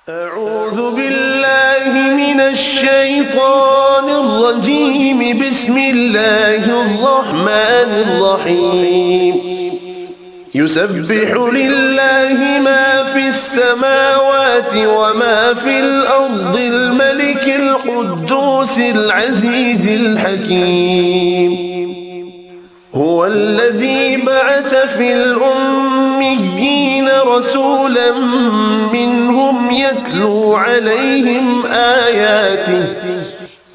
أعوذ بالله من الشيطان الرجيم. بسم الله الرحمن الرحيم. يسبح لله ما في السماوات وما في الأرض الملك القدوس العزيز الحكيم. هو الذي بعث في الأميين رسولا منهم يتلو عليهم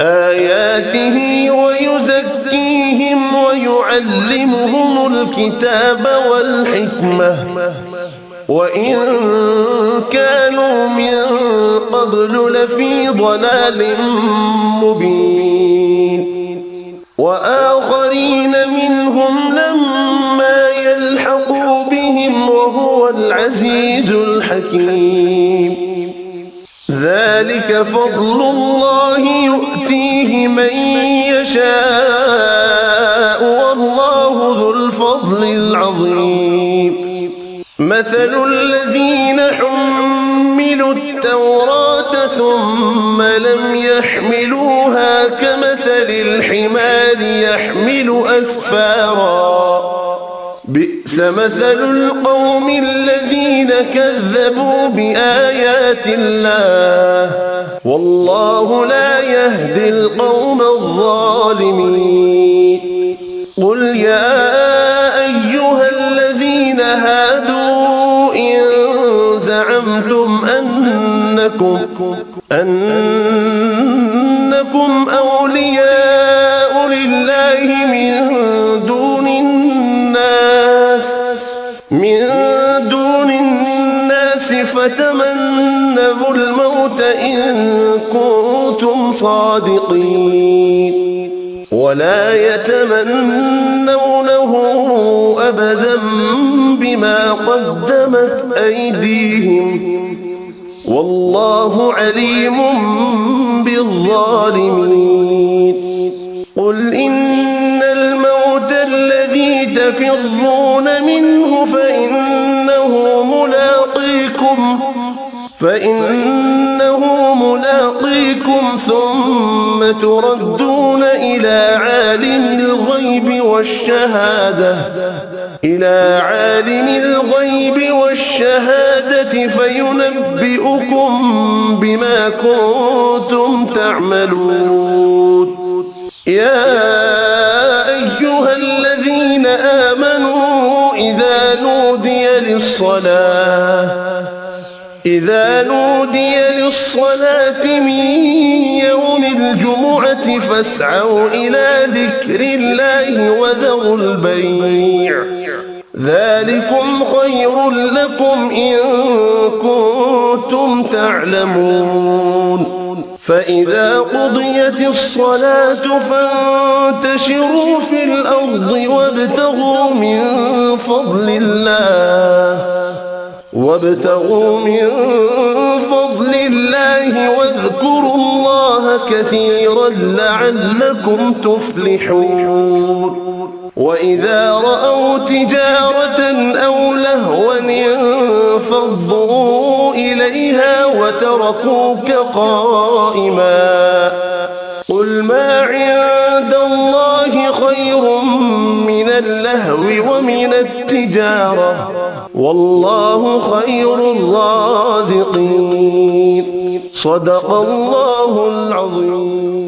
آياته ويزكيهم ويعلمهم الكتاب والحكمة وإن كانوا من قبل لفي ضلال مبين. وآخرين منهم لما يلحقوا بهم وهو العزيز الحكيم. ذلك فضل الله يؤتيه من يشاء والله ذو الفضل العظيم. مثل الذين حملوا التوراة ثم لم يحملوها كمثل الحمار يحمل أسفارا. بئس مثل القوم الذين كذبوا بآيات الله والله لا يهدي القوم الظالمين. قل يا أيها الذين هادوا إن زعمتم أنكم أولياء لله من دون الناس فتمنوا الموت إن كنتم صادقين ولا يتمنونه أبدا بما قدمت أيديهم والله عليم بالظالمين. قل إن الموت الذي تفرون منه فإنه ملاقيكم ثم تردون إلى عالم الغيب والشهادة فينبئكم بما كنتم تعملون. يا أيها الذين آمنوا إذا نودي للصلاة من يوم الجمعة فاسعوا إلى ذكر الله وذروا البيع ذلكم خير لكم إن كنتم تعلمون. فإذا قضيت الصلاة فانتشروا في الأرض وابتغوا من فضل الله واذكروا الله كثيرا لعلكم تفلحون. وإذا رأوا تجارة أو لهوا انفضوا إليها وتركوك قائما. قل ما عند الله خير من اللهو ومن التجارة والله خير الرازقين. صدق الله العظيم.